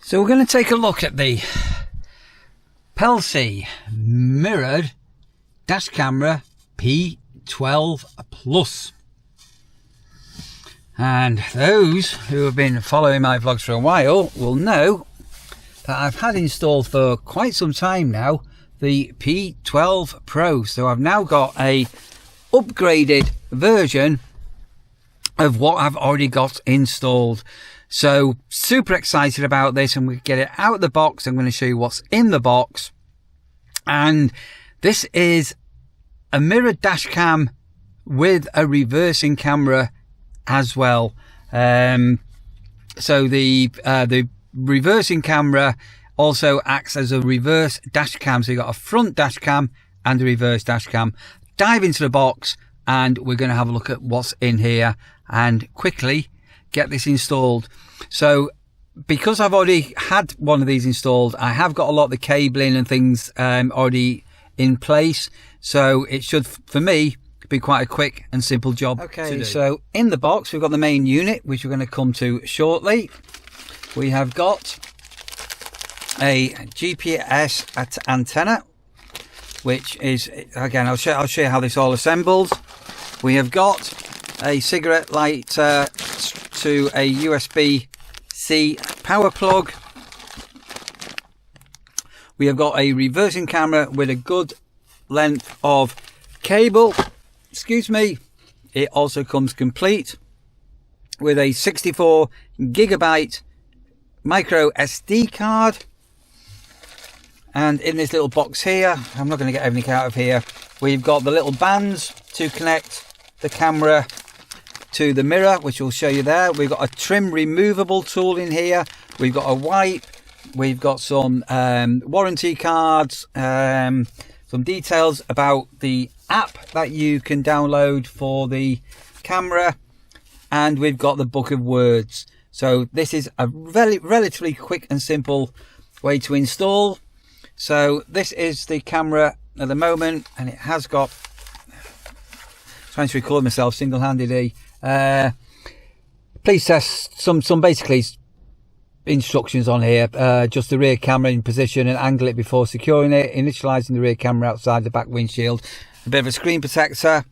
So we're going to take a look at the Pelsee mirrored dash camera P12 Plus. And those who have been following my vlogs for a while will know that I've had installed for quite some time now the P12 Pro. So I've now got a upgraded version of what I've already got installed. So super excited about this, and we get it out of the box. I'm going to show you what's in the box. And this is a mirrored dash cam with a reversing camera as well. So the reversing camera also acts as a reverse dash cam. So you've got a front dash cam and a reverse dash cam. Dive into the box and we're going to have a look at what's in here and quickly get this installed. So because I've already had one of these installed, I have got a lot of the cabling and things already in place. So it should, for me, be quite a quick and simple job. Okay, so in the box, we've got the main unit, which we're going to come to shortly. We have got a GPS antenna, which is, again, I'll show you how this all assembles. We have got a cigarette lighter to a USB-C power plug. We have got a reversing camera with a good length of cable. Excuse me. It also comes complete with a 64 gigabyte micro SD card. And in this little box here, I'm not going to get everything out of here, we've got the little bands to connect the camera to the mirror, which we'll show you there. We've got a trim removable tool in here. We've got a wipe. We've got some warranty cards, some details about the app that you can download for the camera, and we've got the book of words. So this is a relatively quick and simple way to install. So this is the camera at the moment, and it has got, trying to record myself single-handedly, please test some basically instructions on here. Just the rear camera in position and angle it before securing it, initializing the rear camera outside the back windshield, a bit of a screen protector.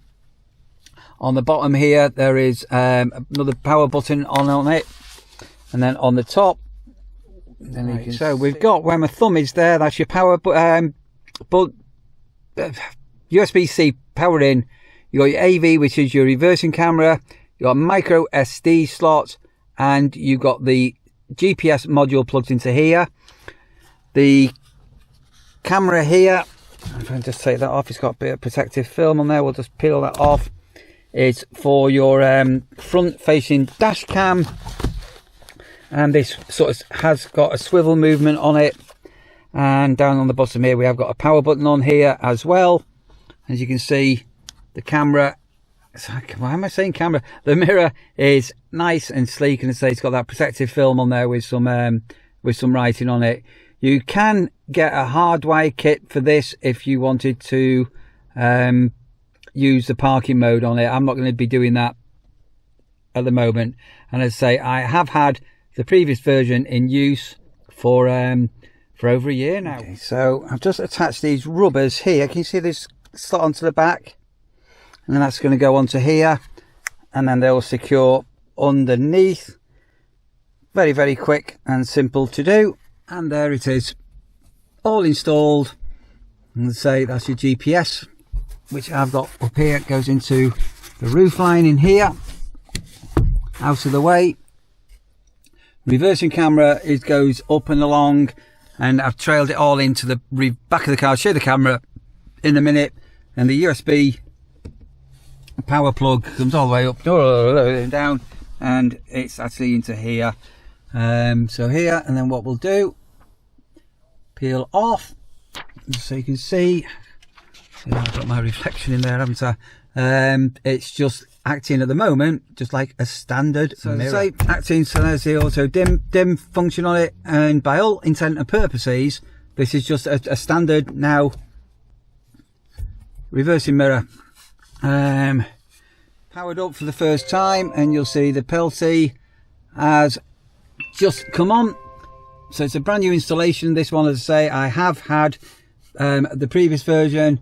On the bottom here there is another power button on it, and then on the top, then you can, so we've got where my thumb is there, that's your power USB-C power in. You got your AV, which is your reversing camera. You got a micro SD slot, and you got the GPS module plugged into here. The camera here, if I can just take that off, it's got a bit of protective film on there, we'll just peel that off. It's for your front facing dash cam, and this sort of has got a swivel movement on it. And down on the bottom here we have got a power button on here as well. As you can see, the camera, why am I saying camera? The mirror is nice and sleek, and it's got that protective film on there with some writing on it. You can get a hardwire kit for this if you wanted to use the parking mode on it. I'm not going to be doing that at the moment. And as I say, I have had the previous version in use for over a year now. Okay, so I've just attached these rubbers here. Can you see this slot onto the back? And then that's going to go onto here, and then they'll secure underneath. Very, very quick and simple to do. And there it is, all installed. And say that's your GPS, which I've got up here. It goes into the roof line in here, out of the way. Reversing camera, it goes up and along, and I've trailed it all into the back of the car. I'll show you the camera in a minute. And the USB power plug comes all the way up and down, and it's actually into here. So here, and then what we'll do, peel off so you can see. So I've got my reflection in there, haven't I? It's just acting at the moment just like a standard mirror. So acting, so there's the auto dim function on it, and by all intent and purposes this is just a standard now reversing mirror. Powered up for the first time, and you'll see the Pelsee has just come on. So it's a brand new installation. This one, as I say, I have had the previous version.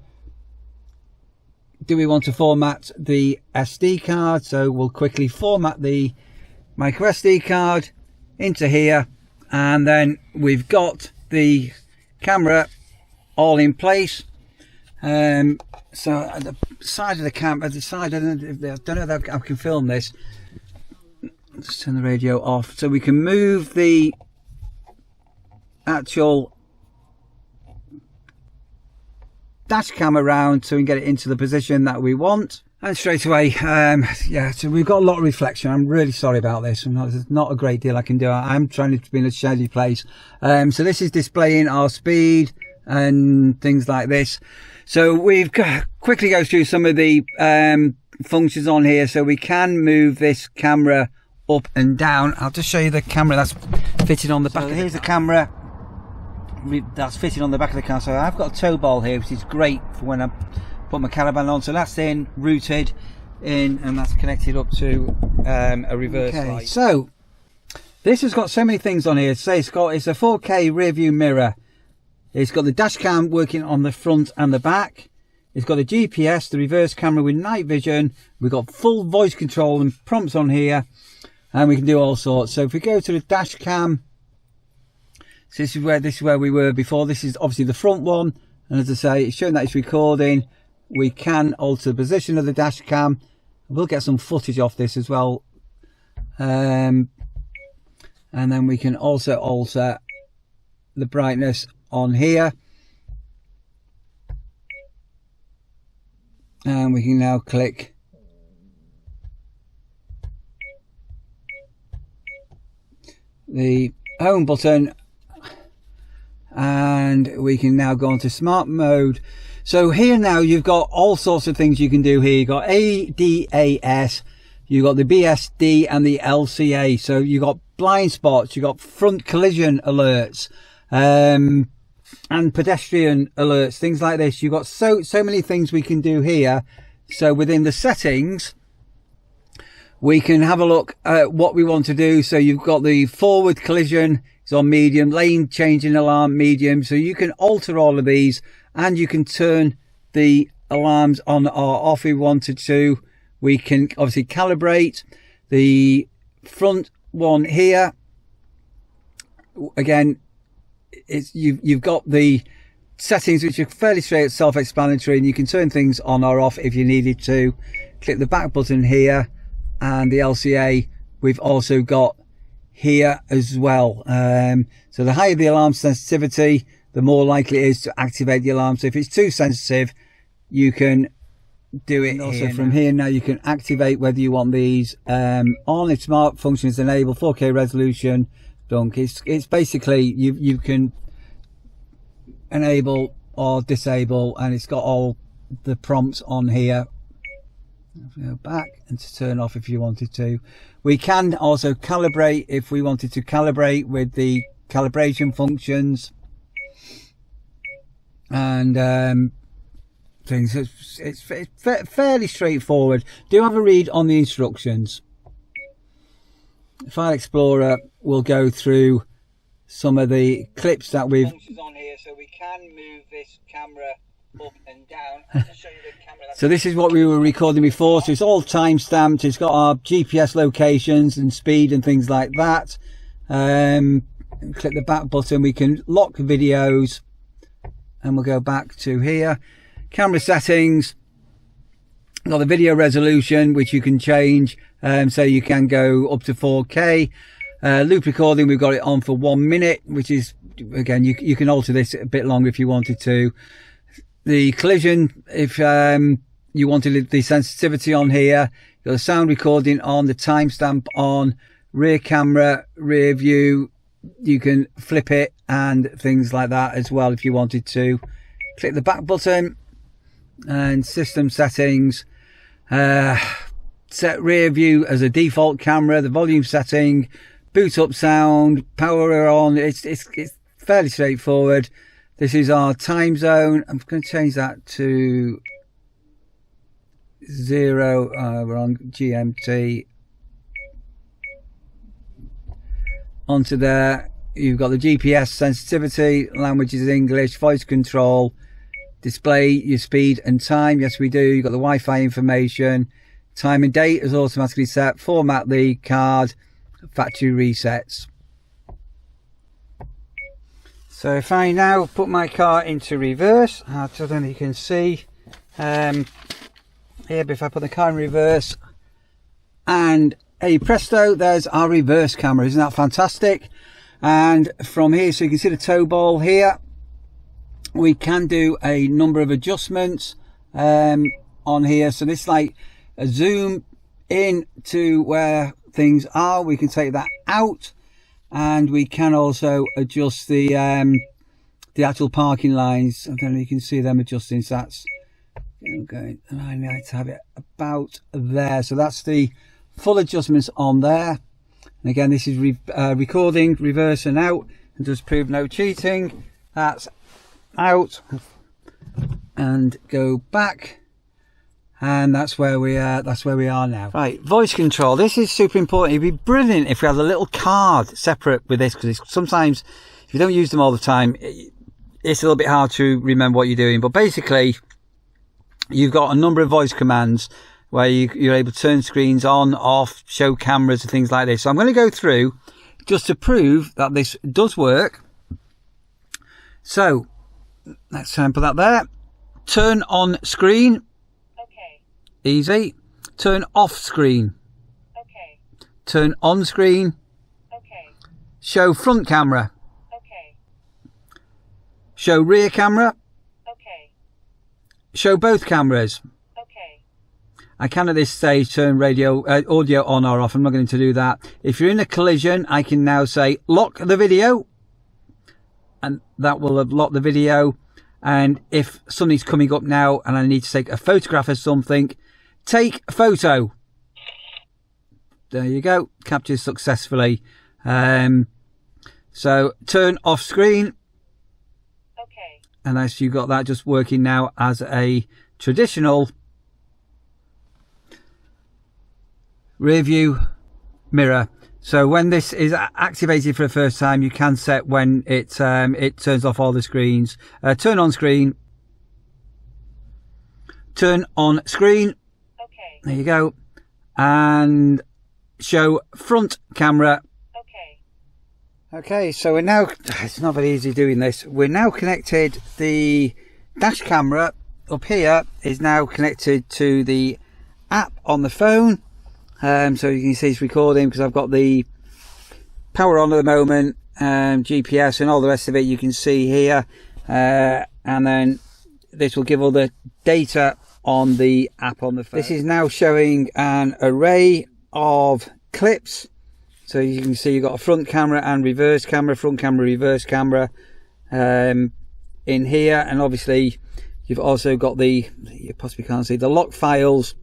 Do we want to format the SD card? So we'll quickly format the micro SD card into here, and then we've got the camera all in place. So at the side of the camera, at the side, I don't know if I can film this. Just turn the radio off so we can move the actual dash cam around so we can get it into the position that we want. And straight away, yeah, so we've got a lot of reflection. I'm really sorry about this. There's not a great deal I can do. I'm trying to be in a shady place. So this is displaying our speed and things like this. So we've quickly go through some of the functions on here. So we can move this camera up and down. I'll just show you the camera that's fitted on the back. So here's the camera that's fitted on the back of the car. So I've got a tow ball here, which is great for when I put my caravan on. So that's in, routed in, and that's connected up to a reverse light. So this has got so many things on here. Say it's a 4K rear view mirror. It's got the dash cam working on the front and the back. It's got a GPS, the reverse camera with night vision. We've got full voice control and prompts on here, and we can do all sorts. So if we go to the dash cam, so this is where we were before. This is obviously the front one, and as I say, it's showing that it's recording. We can alter the position of the dash cam. We'll get some footage off this as well, and then we can also alter the brightness on here, and we can now click the home button, and we can now go into smart mode. So here now you've got all sorts of things you can do here. You've got ADAS, you've got the BSD and the LCA. So you've got blind spots, you've got front collision alerts, and pedestrian alerts, things like this. You've got so many things we can do here. So within the settings, we can have a look at what we want to do. So you've got the forward collision, it's on medium, lane changing alarm medium. So you can alter all of these, and you can turn the alarms on or off if we wanted to. We can obviously calibrate the front one here. Again, you've got the settings which are fairly straight, self-explanatory, and you can turn things on or off if you needed to. Click the back button here, and the LCA we've also got here as well. So the higher the alarm sensitivity, the more likely it is to activate the alarm. So if it's too sensitive, you can do it. And also from here now you can activate whether you want these on. If smart function is enabled, 4K resolution, dunk. It's basically you can enable or disable, and it's got all the prompts on here. Go back and to turn off if you wanted to. We can also calibrate if we wanted to calibrate with the calibration functions and things. It's fairly straightforward. Do have a read on the instructions. File Explorer will go through some of the clips that we've on here. So we can move this camera up and down. I'll show you the camera. So this is what we were recording before. So it's all time stamped. It's got our GPS locations and speed and things like that. Click the back button. We can lock videos, and we'll go back to here. Camera settings. Got the video resolution, which you can change. So you can go up to 4K. Loop recording, we've got it on for 1 minute, which is, again, you can alter this a bit longer if you wanted to. The collision, if you wanted the sensitivity on here, you've got the sound recording on, the timestamp on, rear camera, rear view, you can flip it and things like that as well if you wanted to. Click the back button and system settings. Set rear view as a default camera, the volume setting, boot up sound, power on. It's fairly straightforward. This is our time zone. I'm going to change that to 0. We're on GMT. Onto there. you've got the GPS sensitivity, language is English, voice control, display your speed and time. Yes, we do. You've got the Wi-Fi information, time and date is automatically set, format the card, factory resets. So if I now put my car into reverse, I don't know if you can see here, but if I put the car in reverse, and hey presto, there's our reverse camera. Isn't that fantastic? And from here, so you can see the tow ball here, we can do a number of adjustments on here. So this is like a zoom in to where things are. We can take that out, and we can also adjust the actual parking lines. I don't know if you can see them adjusting. So that's going, and I need to have it about there. So that's the full adjustments on there. And again, this is recording, reverse and out, and just prove no cheating. That's out and go back, and that's where we are. That's where we are now. Right, voice control. This is super important. It'd be brilliant if we had a little card separate with this, because sometimes if you don't use them all the time, it's a little bit hard to remember what you're doing. But basically, you've got a number of voice commands where you're able to turn screens on, off, show cameras and things like this. So I'm going to go through just to prove that this does work. So let's try and put that there. Turn on screen. Okay. Easy. Turn off screen. Okay. Turn on screen. Okay. Show front camera. Okay. Show rear camera. Okay. Show both cameras. Okay. I can at this stage turn radio audio on or off. I'm not going to do that. If you're in a collision, I can now say lock the video, and that will have locked the video. And if something's coming up now and I need to take a photograph of something, take a photo. There you go, captured successfully. So turn off screen. Okay. And as you got that just working now as a traditional rear view mirror. So when this is activated for the first time, you can set when it turns off all the screens. Turn on screen. Turn on screen. Okay. There you go. And show front camera. Okay. Okay, so we're now, it's not very easy doing this. We're now connected, the dash camera up here is now connected to the app on the phone. So you can see it's recording because I've got the power on at the moment, GPS and all the rest of it you can see here, and then this will give all the data on the app on the phone. This is now showing an array of clips, so you can see you've got a front camera and reverse camera, front camera, reverse camera in here, and obviously you've also got the, you possibly can't see, the lock files,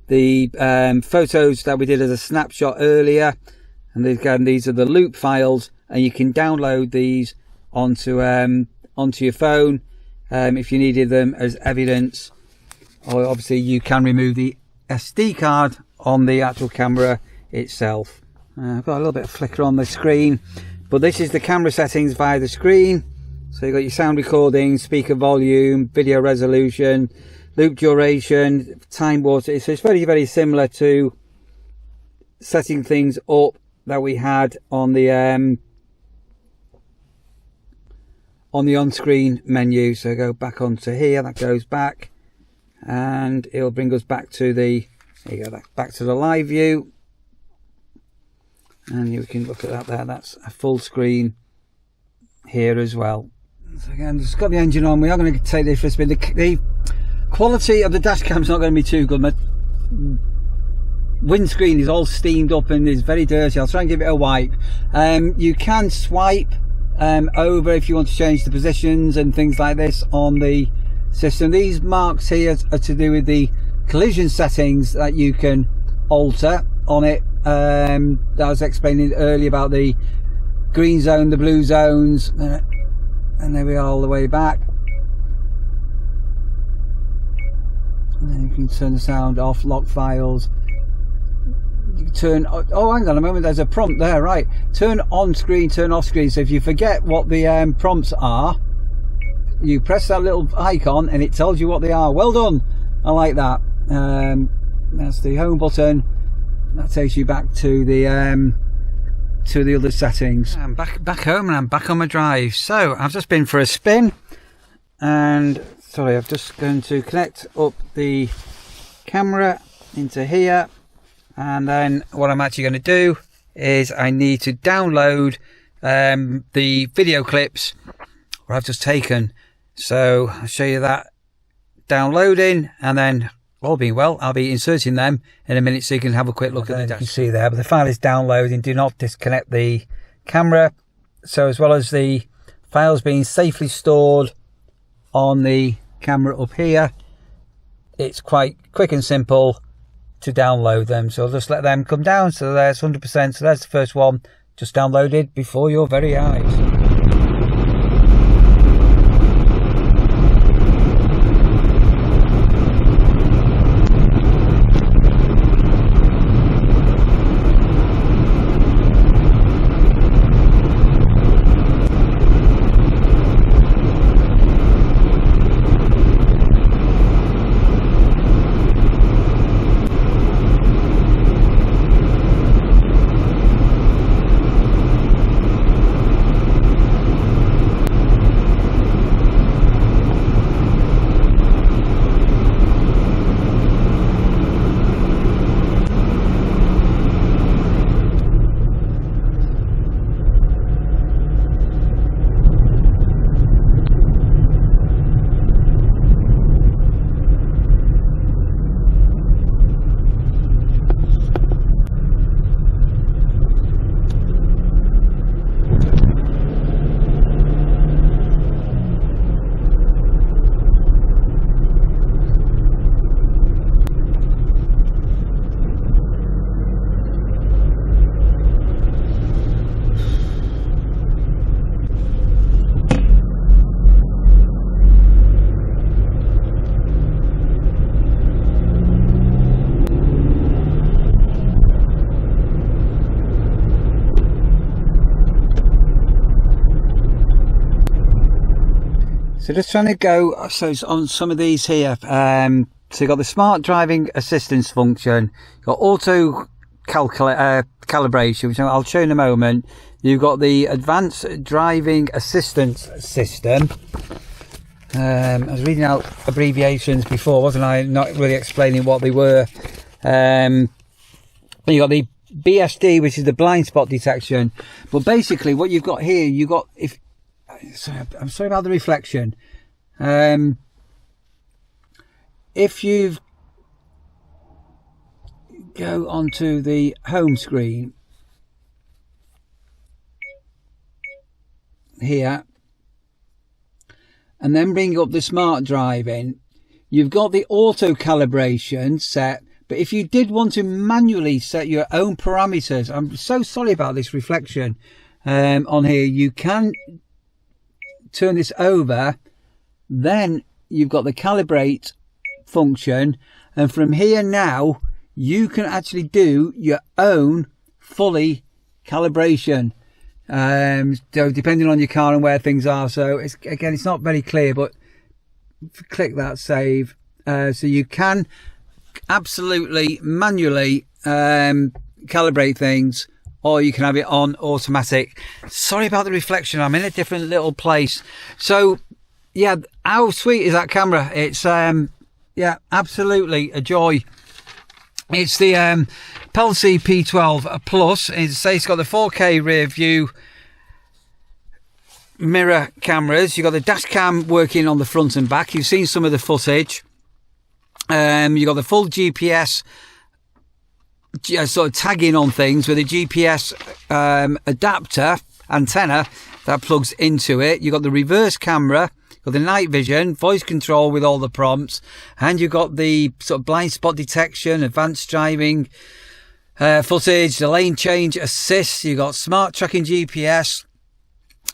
the photos that we did as a snapshot earlier, and again these are the loop files, and you can download these onto your phone if you needed them as evidence, or obviously you can remove the SD card on the actual camera itself. I've got a little bit of flicker on the screen, but this is the camera settings via the screen. So you've got your sound recording, speaker volume, video resolution, loop duration, time water. So it's very, very similar to setting things up that we had on the on-screen menu. So go back onto here, that goes back, and it'll bring us back to the, there you go, back to the live view, and you can look at that there. That's a full screen here as well. So again, just got the engine on. We are going to take this for a spin. The quality of the dash cam is not going to be too good. My windscreen is all steamed up and is very dirty. I'll try and give it a wipe. You can swipe over if you want to change the positions and things like this on the system. These marks here are to do with the collision settings that you can alter on it. That I was explaining earlier about the green zone, the blue zones, and there we are all the way back. And then you can turn the sound off, lock files, turn, oh hang on a moment, there's a prompt there, right? Turn on screen, turn off screen. So if you forget what the prompts are, you press that little icon and it tells you what they are. Well done, I like that. That's the home button. That takes you back to the other settings. I'm back home and I'm back on my drive. So I've just been for a spin, and sorry, I'm just going to connect up the camera into here, and then what I'm actually going to do is I need to download the video clips where I've just taken. So I'll show you that downloading, and then all being well, I'll be inserting them in a minute so you can have a quick look at the dash. You can see there, but the file is downloading. Do not disconnect the camera. So as well as the files being safely stored on the camera up here, it's quite quick and simple to download them. So I'll just let them come down. So there's 100%. So there's the first one, just downloaded before your very eyes. So just trying to go, so on some of these here, so you've got the smart driving assistance function, you've got auto calibration, which I'll show in a moment. You've got the advanced driving assistance system. I was reading out abbreviations before, wasn't I? Not really explaining what they were. You got the BSD, which is the blind spot detection. But basically what you've got here, you've got, sorry, I'm sorry about the reflection. If you go onto the home screen here and then bring up the smart driving, you've got the auto calibration set. But if you did want to manually set your own parameters, I'm so sorry about this reflection on here, you can turn this over. Then you've got the calibrate function, and from here now you can actually do your own fully calibration, so depending on your car and where things are. So it's, again, it's not very clear, but click that save, so you can absolutely manually calibrate things, or you can have it on automatic. Sorry about the reflection, I'm in a different little place. So yeah, how sweet is that camera? It's yeah, absolutely a joy. It's the Pelsee P12 Plus. It's got the 4K rear view mirror cameras. You've got the dash cam working on the front and back. You've seen some of the footage. You've got the full GPS sort of tagging on things with a GPS adapter antenna that plugs into it. You've got the reverse camera, you've got the night vision, voice control with all the prompts, and you've got the sort of blind spot detection, advanced driving footage, the lane change assist. You've got smart tracking GPS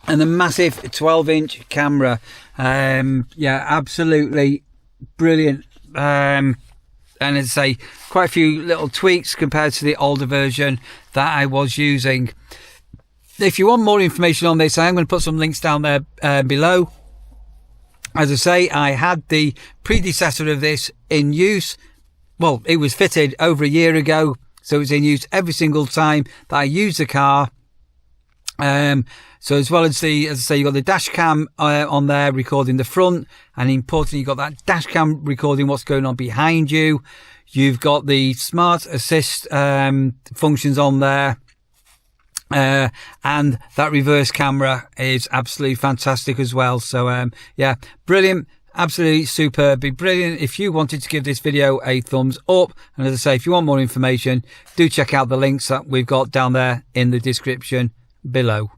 and the massive 12-inch camera. Yeah, absolutely brilliant. And as I say, quite a few little tweaks compared to the older version that I was using. If you want more information on this, I am going to put some links down there below. As I say, I had the predecessor of this in use. Well, it was fitted over a year ago, so it's in use every single time that I use the car. So as well as as I say, you've got the dash cam on there recording the front, and importantly, you've got that dash cam recording what's going on behind you. You've got the smart assist functions on there. And that reverse camera is absolutely fantastic as well. So, yeah, brilliant. Absolutely superb. Be brilliant if you wanted to give this video a thumbs up. And as I say, if you want more information, do check out the links that we've got down there in the description below.